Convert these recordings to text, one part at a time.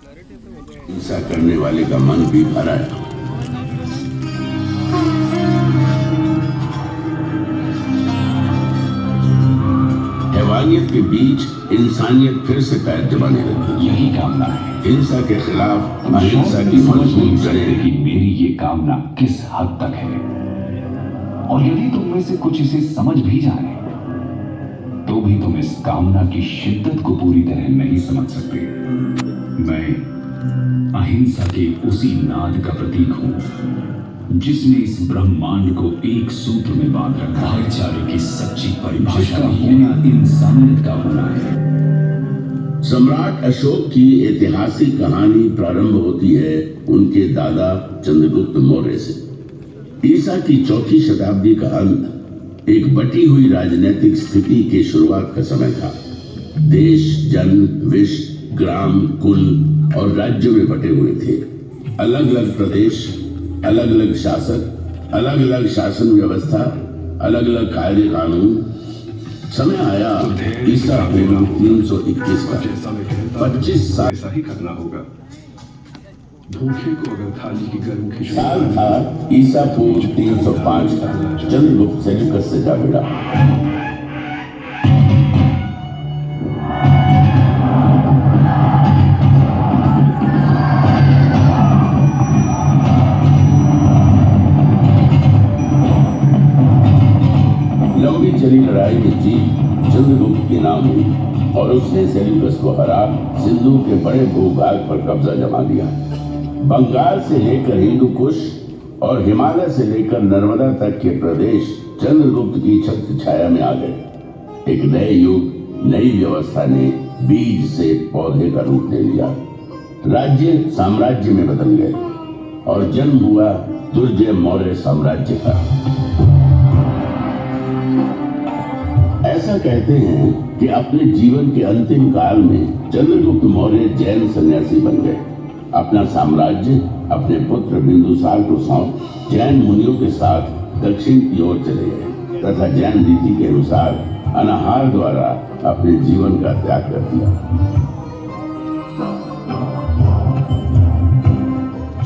हिंसा करने वाले का मन भी भरा है। हैवानियत के बीच इंसानियत फिर से पैर जमाने लगी। यही कामना है हिंसा के खिलाफ अहिंसा की मजबूत जड़ें। कि मेरी ये कामना किस हद तक है, और यदि तुम में से कुछ इसे समझ भी जाए तो भी तुम इस कामना की शिद्दत को पूरी तरह नहीं समझ सकते। मैं अहिंसा के उसी नाद का प्रतीक हूं जिसने इस ब्रह्मांड को एक सूत्र में बांध रखा। भाईचारे की सच्ची परिभाषा होना इंसानियत का होना है। सम्राट अशोक की ऐतिहासिक कहानी प्रारंभ होती है उनके दादा चंद्रगुप्त मौर्य से। ईसा की चौथी शताब्दी का अंत एक बटी हुई राजनीतिक स्थिति के शुरुआत का समय था। देश जन विश्व ग्राम कुल और राज्यों में बटे हुए थे। अलग अलग प्रदेश, अलग अलग शासक, अलग अलग शासन व्यवस्था, अलग अलग कायदे कानून। समय आया ईसा पूर्व 321 का। 25 साल ऐसा ही करना होगा। भूखे को अगर थाली की गर्म खिचड़ी साल था ईसा पूर्व 305 का। चंद्रगुप्त सेल्यूकस से जा भिड़ा। लंबी चली लड़ाई में जीत चंद्रगुप्त के नाम हुई और उसने सेल्यूकस को हरा सिंधु के बड़े भूभाग पर कब्जा जमा लिया। बंगाल से लेकर हिंदू कुश और हिमालय से लेकर नर्मदा तक के प्रदेश चंद्रगुप्त की छत्र छाया में आ गए। एक नए युग, नई व्यवस्था ने बीज से पौधे का रूप ले लिया। राज्य साम्राज्य में बदल गए और जन्म हुआ दुर्जय मौर्य साम्राज्य का। ऐसा कहते हैं कि अपने जीवन के अंतिम काल में चंद्रगुप्त मौर्य जैन सन्यासी बन गए। अपना साम्राज्य अपने पुत्र बिंदुसार को सौंप जैन मुनियों के साथ दक्षिण की ओर चले गए तथा जैन रीति के अनुसार अनाहार द्वारा अपने जीवन का त्याग कर दिया।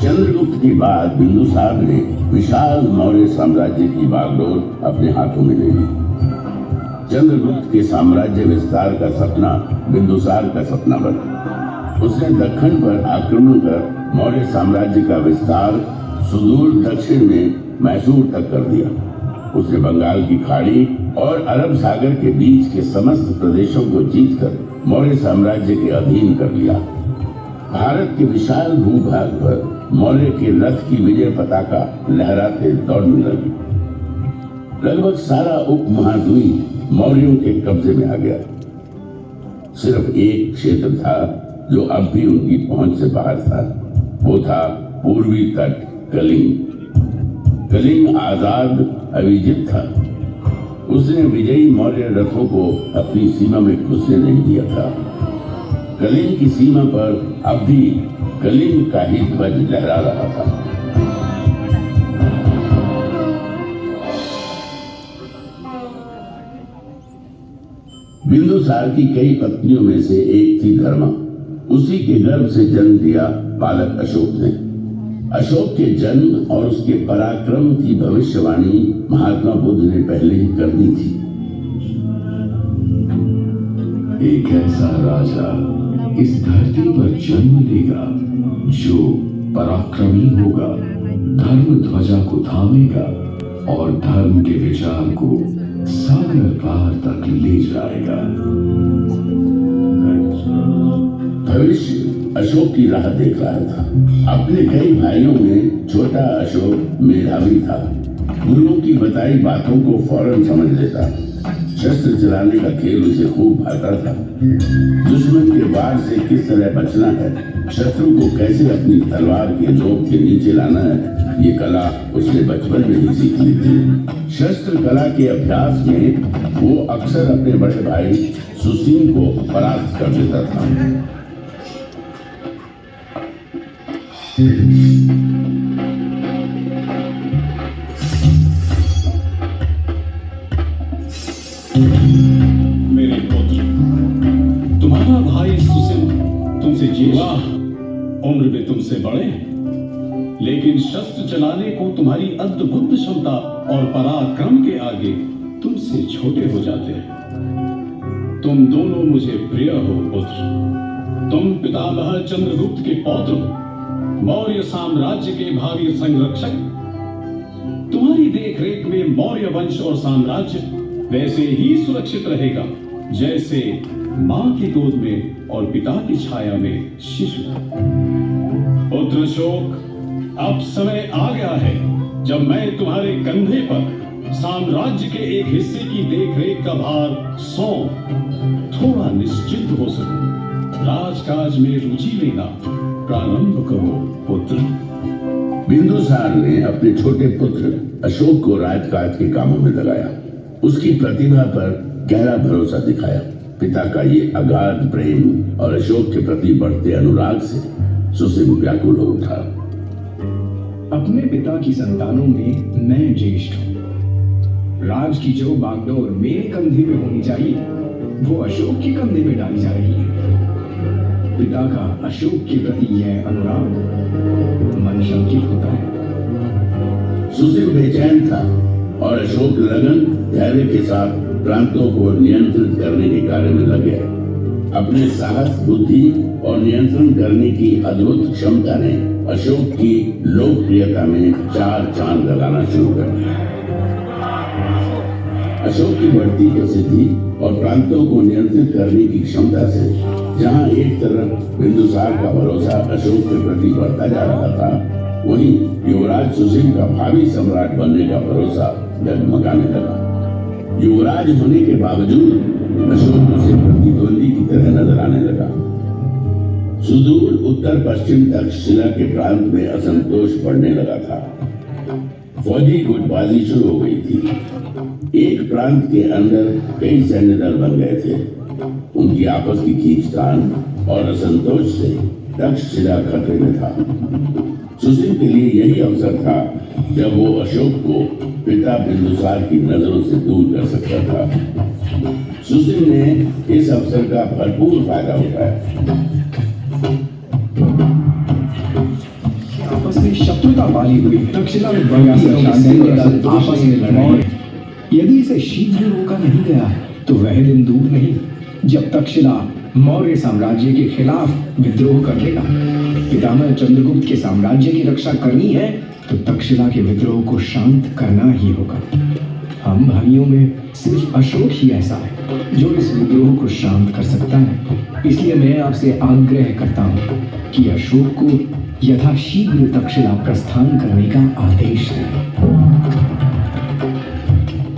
चंद्रगुप्त के बाद बिंदुसार ने विशाल मौर्य साम्राज्य की बागडोर अपने हाथों में ले ली। चंद्रगुप्त के साम्राज्य विस्तार का सपना बिंदुसार का सपना बना। उसने दक्षिण पर आक्रमण कर मौर्य साम्राज्य का विस्तार सुदूर दक्षिण में मैसूर तक कर दिया। उसने बंगाल की खाड़ी और अरब सागर के बीच के समस्त प्रदेशों को जीतकर मौर्य साम्राज्य के अधीन कर लिया। भारत के विशाल भूभाग पर मौर्य के रथ की विजय पताका लहराते दौड़ने लगी। लगभग सारा उपमहाद्वीप मौर्यों के कब्जे में आ गया। सिर्फ एक क्षेत्र था जो अब भी उनकी पहुंच से बाहर था। वो था पूर्वी तट कलिंग। कलिंग आजाद अविजित था। उसने विजयी मौर्य रथों को अपनी सीमा में घुसने नहीं दिया था। कलिंग की सीमा पर अब भी कलिंग का ही ध्वज लहरा रहा था। बिंदुसार की कई पत्नियों में से एक थी धर्मा। उसी के गर्भ से जन्म दिया बालक अशोक ने। अशोक के जन्म और उसके पराक्रम की भविष्यवाणी महात्मा बुद्ध ने पहले ही कर दी थी। एक ऐसा राजा इस धरती पर जन्म लेगा जो पराक्रमी होगा, धर्म ध्वजा को थामेगा और धर्म के विचार को सागर पार तक ले जाएगा। भविष्य अशोक की राह देख रहा था। अपने कई भाइयों में छोटा अशोक मेधावी था। गुरुओं की बताई बातों को फौरन समझ लेता। शस्त्र चलाने का खेल उसे खूब भाता था। दुश्मन के वार से किस तरह बचना है, शत्रु को कैसे अपनी तलवार के नोक के नीचे लाना है, ये कला उसने बचपन में ही सीख ली थी। शस्त्र कला के अभ्यास में वो अक्सर अपने बड़े भाई सुसीम को परास्त कर देता था। मेरे पुत्र, तुम्हारा भाई सुसिम तुमसे ये उम्र में तुमसे बड़े हैं, लेकिन शस्त्र चलाने को तुम्हारी अद्भुत क्षमता और पराक्रम के आगे तुमसे छोटे हो जाते हैं। तुम दोनों मुझे प्रिय हो पुत्र। तुम पितामह चंद्रगुप्त के पौत्र हो, मौर्य साम्राज्य के भावी संरक्षक। तुम्हारी देखरेख में मौर्य वंश और साम्राज्य वैसे ही सुरक्षित रहेगा जैसे मां की गोद में और पिता की छाया में शिशु। पुत्र अशोक, अब समय आ गया है जब मैं तुम्हारे कंधे पर साम्राज्य के एक हिस्से की देखरेख का भार सौंप थोड़ा निश्चिंत हो सकूं। राजकाज में रुचि लेना प्रारंभ करो पुत्र। बिंदुसार ने अपने छोटे पुत्र अशोक को राजकाज के कामों में लगाया। उसकी प्रतिभा पर गहरा भरोसा दिखाया। पिता का ये अगाध प्रेम और अशोक के प्रति बढ़ते अनुराग से सुसिम व्याकुल हो उठा। अपने पिता की संतानों में मैं ज्येष्ठ हूँ। राज की जो बागडोर मेरे कंधे पे होनी चाहिए वो अशोक के कंधे पे डाली जा रही है। पिता का अशोक के प्रति यह अनुराग मन शंकित होता है। सुसिम बेचैन था और अशोक लगन धैर्य के साथ प्रांतों को नियंत्रित करने के कार्य में लग गया। अपने साहस, बुद्धि और नियंत्रण करने की अद्भुत क्षमता ने अशोक की लोकप्रियता में चार चांद लगाना शुरू कर दिया। अशोक की बढ़ती प्रसिद्धि और प्रांतों को नियंत्रित करने की क्षमता से जहां एक तरफ बिंदुसार का भरोसा अशोक के प्रति बढ़ता जा रहा था, वहीं युवराज सुसिम का भावी सम्राट बनने का भरोसा डगमगाने लगा। युवराज होने के बावजूद अशोक उसे प्रतिद्वंदी की तरह नजर आने लगा। सुदूर उत्तर पश्चिम तक्षशिला के प्रांत में असंतोष बढ़ने लगा था। फौजी गुटबाजी शुरू हो गई थी। एक प्रांत के अंदर कई सैन्य दल बन गए थे। उनकी आपस की खींचतान और असंतोष से तक्षशिला खतरे में था। सुसिम के लिए यही अवसर था जब वो अशोक को पिता बिंदुसार की नजरों से दूर कर सकता था। सुसिम ने इस अवसर का भरपूर फायदा उठाया। आपस में शत्रुता वाली हुई तक्षशिला में सैन्य दल आपस में लड़ रहे हैं। यदि इसे शीघ्र रोका नहीं गया तो वह दिन दूर नहीं जब तक्षशिला मौर्य साम्राज्य के खिलाफ विद्रोह कर लेगा। पितामह चंद्रगुप्त के साम्राज्य की रक्षा करनी है तो तक्षशिला के विद्रोह को शांत करना ही होगा। हम भाइयों में सिर्फ अशोक ही ऐसा है जो इस विद्रोह को शांत कर सकता है। इसलिए मैं आपसे आग्रह करता हूँ कि अशोक को यथाशीघ्र तक्षशिला प्रस्थान करने का आदेश दें।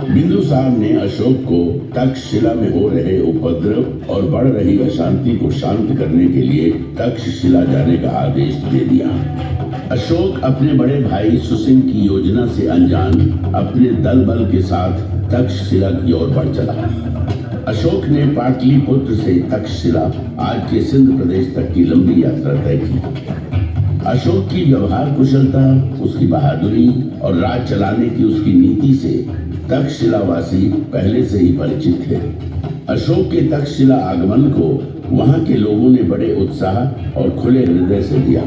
बिंदुसार ने अशोक को तक्षशिला में हो रहे उपद्रव और बढ़ रही अशांति को शांत करने के लिए तक्षशिला जाने का आदेश दे दिया। अशोक अपने बड़े भाई सुसिम की योजना से अनजान अपने दल बल के साथ तक्षशिला की ओर बढ़ चला। अशोक ने पाटलिपुत्र से तक्षशिला, आज के सिंध प्रदेश तक की लंबी यात्रा तय की। अशोक की व्यवहार कुशलता, उसकी बहादुरी और राज चलाने की उसकी नीति से तक्षशिलावासी पहले से ही परिचित थे। अशोक के तक्षशिला आगमन को वहां के लोगों ने बड़े उत्साह और खुले हृदय से लिया।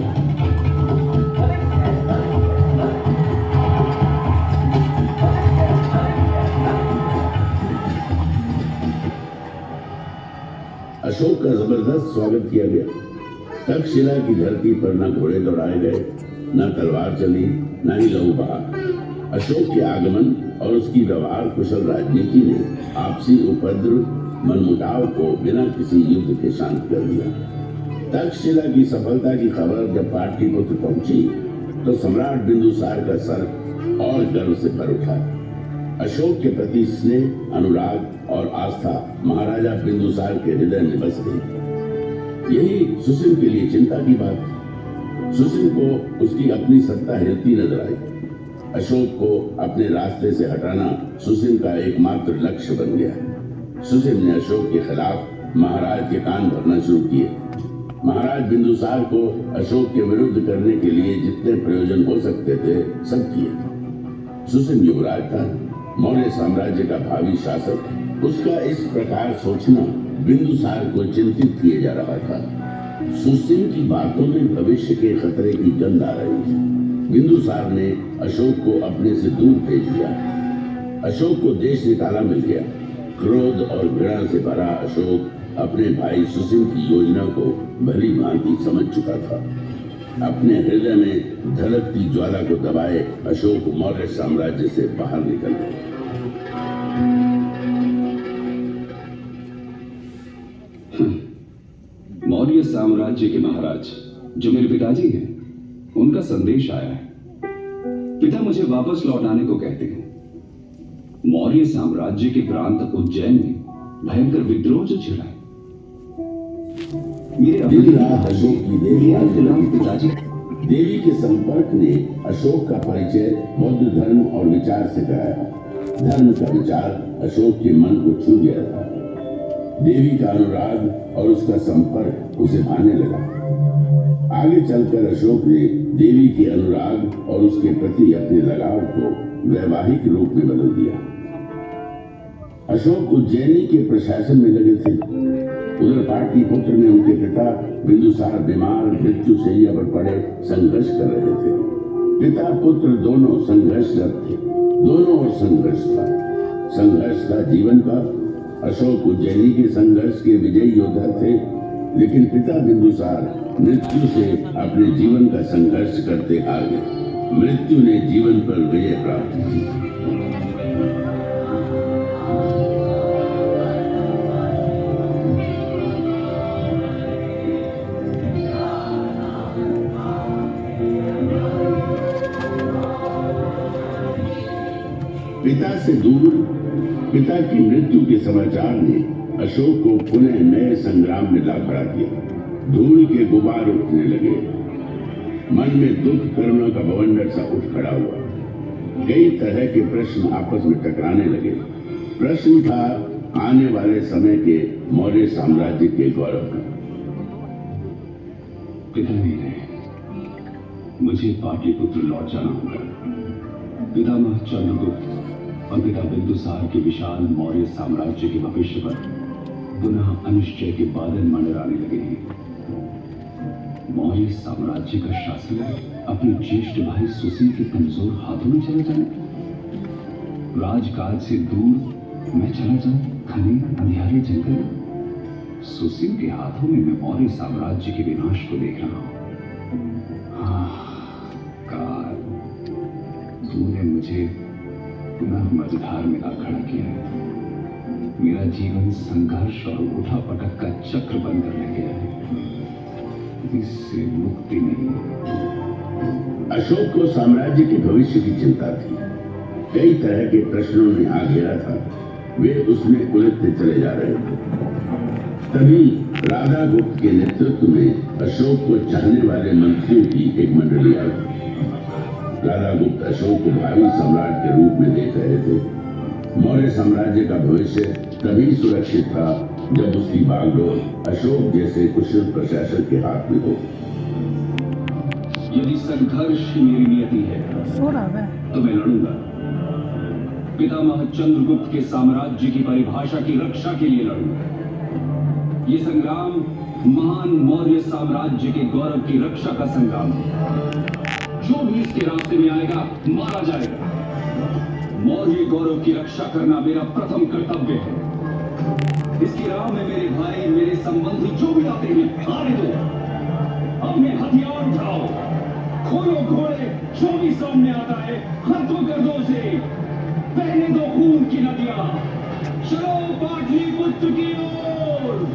अशोक का जबरदस्त स्वागत किया गया। तक्षशिला की धरती पर न घोड़े दौड़ाए गए, न तलवार चली, न ही लहू बहा। अशोक के आगमन और उसकी व्यवहार कुशल राजनीति ने आपसी उपद्रव, मनमुटाव को बिना किसी युद्ध के शांत कर दिया। तक्षशिला की सफलता की खबर जब पाटलिपुत्र पहुंची तो सम्राट बिंदुसार का सर और गर्व से भर उठा। अशोक के प्रति स्नेह, अनुराग और आस्था महाराजा बिंदुसार के हृदय में बस गई। यही सुसिम के लिए चिंता की बात थी। सुसिम को उसकी अपनी सत्ता हिलती नजर आई। अशोक को अपने रास्ते से हटाना सुसिम का एकमात्र लक्ष्य बन गया। सुसिम ने अशोक के खिलाफ महाराज के कान भरना शुरू किए। महाराज बिंदुसार को अशोक के विरुद्ध करने के लिए जितने प्रयोजन हो सकते थे सब किए। सुसिम युवराज था, मौर्य साम्राज्य का भावी शासक। उसका इस प्रकार सोचना बिंदुसार को चिंतित किए जा रहा था। सुसिम की बातों में भविष्य के खतरे की गंध आ रही थी। बिंदुसार ने अशोक को अपने से दूर भेज दिया। अशोक को देश निकाला मिल गया। क्रोध और घृणा से भरा अशोक अपने भाई सुसिम की योजना को भली भांति समझ चुका था। अपने हृदय में धड़कती ज्वाला को दबाए अशोक मौर्य साम्राज्य से बाहर निकल गए। मौर्य साम्राज्य के महाराज जो मेरे पिताजी हैं, उनका संदेश आया है। पिता मुझे वापस लौट आने को कहते हैं। मौर्य साम्राज्य के प्रांत उज्जैन में भयंकर विद्रोह जो छिड़ा है। दिन रात अशोक की देवी पिताजी देवी के संपर्क ने अशोक का परिचय बौद्ध धर्म और विचार से कराया। धर्म का विचार अशोक के मन को छू गया था। देवी का अनुराग और उसका संपर्क उसे भाने लगा। आगे चलकर अशोक ने देवी के अनुराग और उसके प्रति अपने लगाव को वैवाहिक रूप में बदल दिया। अशोक उज्जैनी के प्रशासन में लगे थे। उधर पाटलिपुत्र में उनके पिता बिंदुसार बीमार मृत्यु शैया पर पड़े संघर्ष कर रहे थे। पिता पुत्र दोनों संघर्षरत थे। दोनों ओर संघर्ष था। संघर्ष था जीवन का। अशोक उज्जैनी के संघर्ष के विजयी योद्धा थे, लेकिन पिता बिंदुसार मृत्यु से अपने जीवन का संघर्ष करते हार गए। मृत्यु ने जीवन पर विजय प्राप्त की। पिता से दूर पिता की मृत्यु के समाचार ने अशोक को पुनः नए संग्राम में ला खड़ा किया। धूल के गुबार उठने लगे। मन में दुख करुणा का बवंडर सा उठ खड़ा हुआ। कई तरह के प्रश्न आपस में टकराने लगे। प्रश्न था आने वाले समय के मौर्य साम्राज्य के गौरव का। पिता नहीं रहे, मुझे पाटलिपुत्र लौट जाना होगा। पितामह चंद्रगुप्त और पिता बिंदुसार के विशाल मौर्य साम्राज्य के भविष्य पर पुनः अनिश्चय के बादल मंडराने लगे हैं। मौर्य साम्राज्य का शासन अपने ज्येष्ठ भाई सुसिम के कमजोर हाथों में चला जाए। राजकाज से दूर मैं चला जाऊं घने अंधियारे जंगल में। सुसिम के हाथों में मैं मौर्य साम्राज्य के विनाश को देख रहा हूं। काल, तूने मुझे पुनः मझधार में ला खड़ा किया है। मेरा जीवन संघर्ष और उठापटक का चक्र बनकर रह गया है। इससे मुक्ति नहीं। अशोक को साम्राज्य के भविष्य की चिंता थी। कई तरह के प्रश्नों ने आ घेरा था। वे उसमें उलझते चले जा रहे थे। तभी राधा गुप्त के नेतृत्व में अशोक को चाहने वाले मंत्रियों की एक मंडली आई। राधा गुप्त अशोक को भावी सम्राट के रूप में देख रहे थे। मौर्य साम्राज्य का भविष्य तभी सुरक्षित था जब उसकी बागडोर अशोक जैसे कुशल प्रशासक के हाथ में हो। यदि संघर्ष ही मेरी नियति है तो मैं लड़ूंगा। पितामह चंद्रगुप्त के साम्राज्य की परिभाषा की रक्षा के लिए लड़ूंगा। ये संग्राम महान मौर्य साम्राज्य के गौरव की रक्षा का संग्राम है। जो भी इसके रास्ते में आएगा मारा जाएगा। मौर्य गौरव की रक्षा करना मेरा प्रथम कर्तव्य है। इसकी राह में मेरे भाई मेरे संबंधी जो भी आते हैं आने दो। अपने हथियार उठाओ, खोलो घोड़े, जो भी सामने आता है हत्या कर दो उसे। बहने दो खून की नदियां। चलो पाटलिपुत्र की ओर।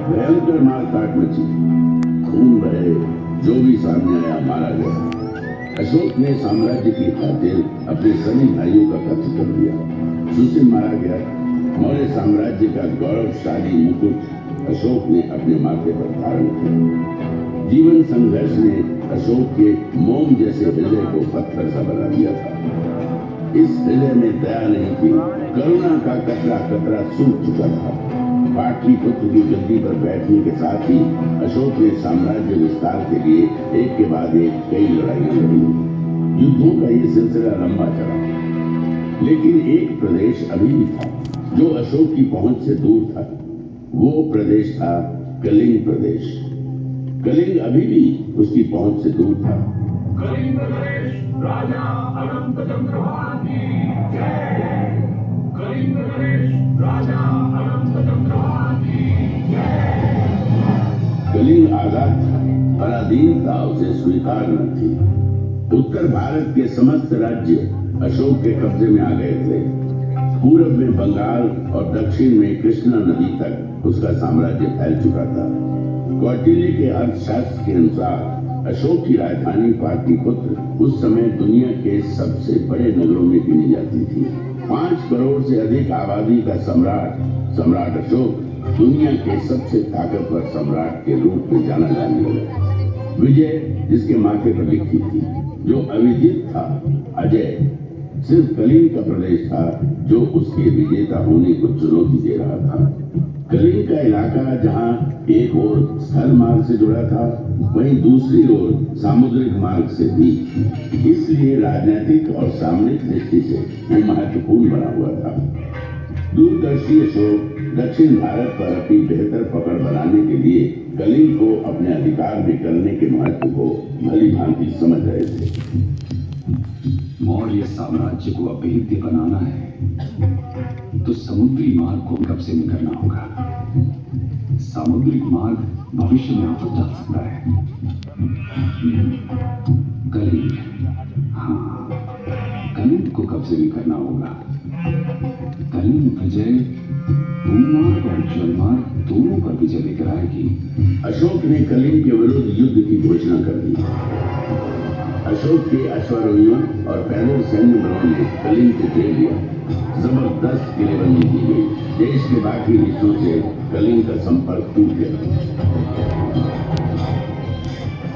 भयंकर मारकाट मची। खून बहे, जो भी सामने आया मारा गया। अशोक ने साम्राज्य की खातिर अपने सभी भाइयों का कत्ल कर दिया। सुसिम मारा गया। मौर्य साम्राज्य का गौरवशाली मुकुट अशोक ने अपने माथे पर धारण किया। जीवन संघर्ष ने अशोक के मोम जैसे हृदय को पत्थर सा बना दिया था। इस हृदय में दया नहीं थी, करुणा का कतरा कतरा सूख चुका था। पाटलिपुत्र की गद्दी पर बैठने के साथ ही अशोक ने साम्राज्य विस्तार के लिए एक के बाद एक कई लड़ाइयां लड़ी। युद्धों का ये सिलसिला लंबा चला, लेकिन एक प्रदेश अभी भी था जो अशोक की पहुंच से दूर था। वो प्रदेश था कलिंग प्रदेश। कलिंग अभी भी उसकी पहुंच से दूर था। कलिंग प्रदेश राजा अनंत चंद्रभान की जय। कलिंग प्रदेश राजा अनंत चंद्रभान की जय। कलिंग आजाद था, पराधीनता उसे स्वीकार न थी। उत्तर भारत के समस्त राज्य अशोक के कब्जे में आ गए थे। पूरब में बंगाल और दक्षिण में कृष्णा नदी तक उसका साम्राज्य फैल चुका था। कौटिल्य के अर्थशास्त्र के अनुसार अशोक की राजधानी पाटलिपुत्र उस समय दुनिया के सबसे बड़े नगरों में गिनी जाती थी। 5 करोड़ से अधिक आबादी का सम्राट अशोक दुनिया के सबसे ताकतवर सम्राट के रूप में जाना जाने लगा। विजय जिसके माथे पर लिखी थी, जो अविजित था, अजय सिर्फ कलिंग का प्रदेश था जो उसके विजेता होने को चुनौती दे रहा था। कलिंग का इलाका जहां एक ओर स्थल मार्ग से जुड़ा था, वहीं दूसरी ओर सामुद्रिक मार्ग से भी। इसलिए राजनीतिक और सामरिक दृष्टि से वो महत्वपूर्ण बना हुआ था। दूरदर्शी अशोक दक्षिण भारत पर अपनी बेहतर पकड़ बनाने के लिए कलिंग को अपने अधिकार में करने के महत्व को भली भांति समझ रहे थे। मौर्य साम्राज्य को अभेद्य बनाना है तो समुद्री मार्ग को कब्जे में करना होगा। सामुद्रिक मार्ग भविष्य में आफत डाल सकता है। कलिंग, हाँ, कलिंग को कब्जे में करना होगा। कलिंग विजय भूमार्ग और जलमार्ग दोनों पर विजय लेकर आएगी। अशोक ने कलिंग के विरुद्ध युद्ध की घोषणा कर दी। अशोक के अश्वारोहियों और पैदल सैन्य बलों ने कलिंग को घेर लिया। जबरदस्त किलेबंदी की गई। देश के बाकी हिस्सों से कलिंग का संपर्क टूट गया।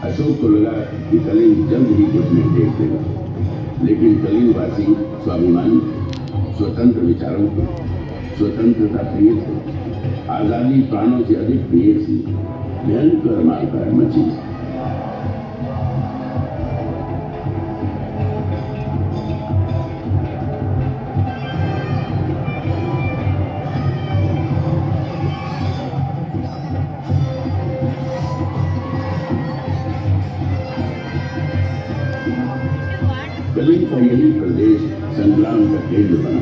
अशोक को लगा कि कलिंग जल्द ही कुछ नहीं देख देगा, लेकिन कलिंगवासी स्वाभिमानी, स्वतंत्र विचारों के, स्वतंत्रता प्रिय थे। आजादी प्राणों से अधिक प्रिय थी। भयंकर मारकाट मची। कलिंग का यही प्रदेश संग्राम का केंद्र बना।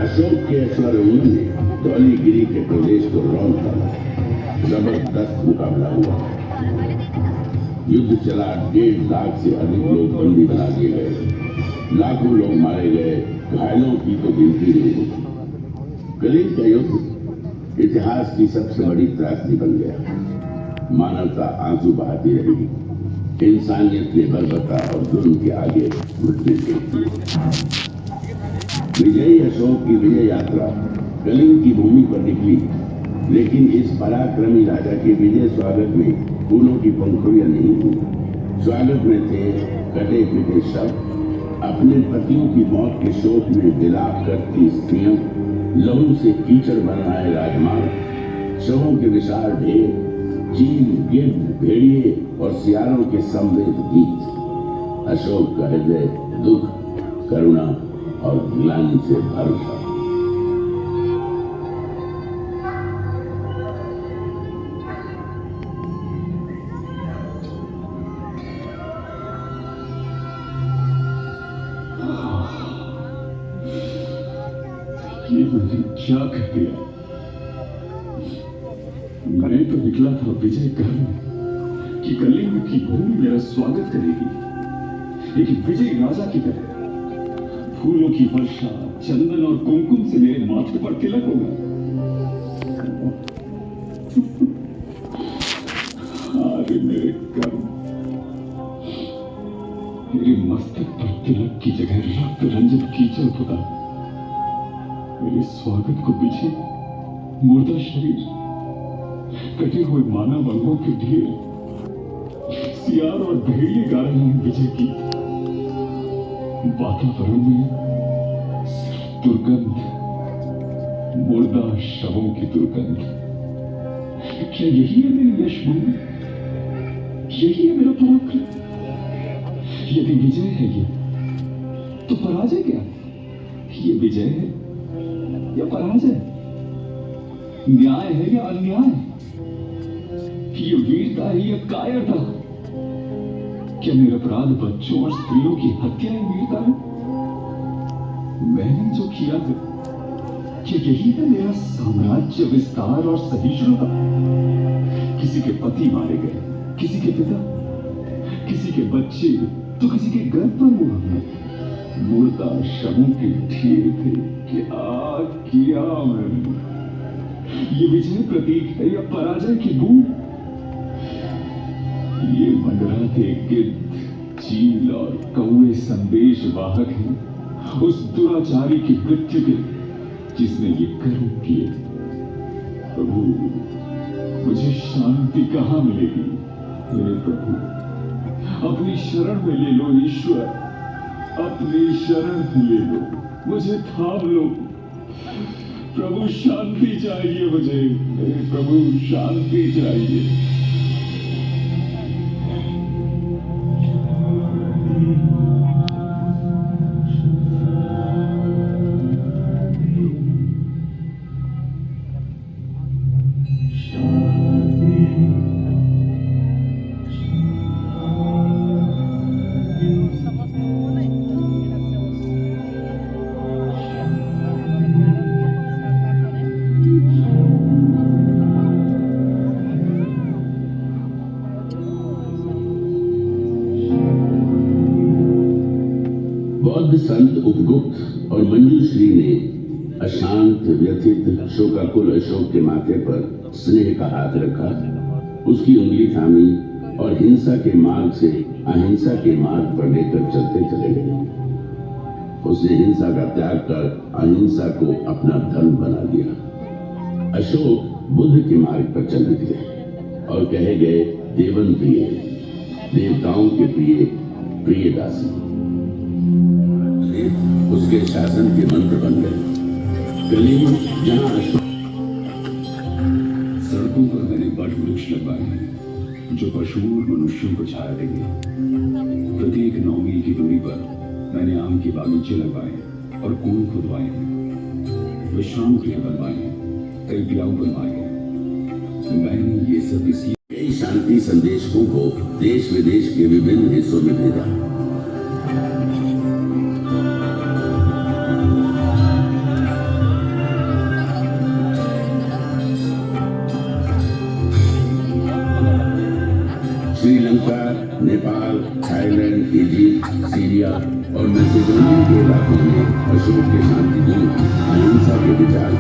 अशोक के अश्वारोहियों ने धौलीगिरी के प्रदेश को रौंद डाला। जबरदस्त मुकाबला हुआ। युद्ध चला। 1.5 लाख से अधिक लोग बंदी बना दिए गए। लाखों लोग मारे गए। घायलों की तो गिनती नहीं होती। कलिंग का युद्ध इतिहास की सबसे बड़ी त्रासदी बन गया। मानवता आंसू बहाती रही। इंसानियत ने बर्बरता और जुल्म के आगे घुटने टेक दिए। विजयी अशोक की विजय यात्रा कलिंग की भूमि पर निकली, लेकिन इस पराक्रमी राजा के विजय स्वागत में फूलों की पंखुड़ियां नहीं हुई। स्वागत में थे कटे पिटे शव, अपने पतियों की मौत के शोक में विलाप करती स्त्रियां, लहू से कीचड़ बन आए राजमार्ग, शवों के विशाल ढेर, चील, गिद्ध, भेड़िए और सियारों के समवेत गीत। अशोक का हृदय दुख, करुणा और ग्लानि से भर था। ये मैंने क्या कर दिया? मैं तो निकला था विजय करने कि कलिंग की भूमि मेरा स्वागत करेगी, लेकिन विजय राजा की तरह फूलों की वर्षा, चंदन और कुमकुम से मेरे माथे पर तिलक होगा। अरे मेरे कर्म, मेरे मस्तक पर तिलक की जगह रक्त रंजित कीचड़ पुता। मेरे स्वागत को पीछे मुर्दा शरीर, कटे हुए मानव अंगों के ढेर, सियार और भेड़िए गा रहे हैं विजय की। वातावरण में दुर्गंध, मुर्दा शवों की दुर्गंध। क्या यही है मेरी यशभूमि? यही है मेरा पराक्रम? यदि विजय है ये, तो पराजय क्या? ये विजय है या पराजय? न्याय है या अन्याय? ये वीरता है या कायरता? क्या मेरा अपराध बच्चों और स्त्रियों की हत्या ही वीरता है? मैंने जो किया है, क्या यही है मेरा साम्राज्य विस्तार और सहिष्णुता? किसी के पति मारे गए, किसी के पिता, किसी के बच्चे तो किसी के गर्भ पर हुआ है। मुर्दा शवों के ढेर थे, क्या किया मैंने? ये विजय प्रतीक है या पराजय की बूंद? ये मंडराते गिद्ध, चील और कौवे संदेश वाहक हैं उस दुराचारी की मृत्यु के जिसने ये कर्म किए। प्रभु, मुझे शांति कहां मिलेगी? मेरे प्रभु, अपनी शरण में ले लो ईश्वर, अपनी शरण में ले लो, मुझे थाम लो। प्रभु, शांति चाहिए मुझे, मेरे प्रभु, शांति चाहिए। बौद्ध संत उपगुप्त और मंजूश्री ने अशांत व्यथित शोकाकुल अशोक के माथे पर स्नेह का हाथ रखा, उसकी उंगली थामी और हिंसा के मार्ग से अहिंसा के मार्ग पर लेकर चलते चले गए। उसने हिंसा का त्याग कर अहिंसा को अपना धर्म बना लिया। अशोक बुद्ध के मार्ग पर चल निकले और कहे गए, देवन प्रिय, देवताओं के प्रिय, प्रिय दासी। उसके शासन के मंत्र बन गए। कलयुग जहां अशोक। सड़कों पर मैंने बट वृक्ष लगवाए हैं जो पशुओं और मनुष्यों को छाया देंगे। प्रत्येक 9 मील की दूरी पर मैंने आम के बागीचे लगवाए हैं और कुएं खुदवाए हैं। विश्राम गृह बनवाए हैं, कई पिलाऊ बनवाए हैं। मैंने ये सब इसलिए कई शांति संदेशकों को देश विदेश के विभिन्न हिस्सों में भेजा। Sri Lanka, Nepal, Thailand, Egypt, Syria और मैसेडोनिया के इलाकों में अशोक के शांतिपूर्ण अहिंसा के विचार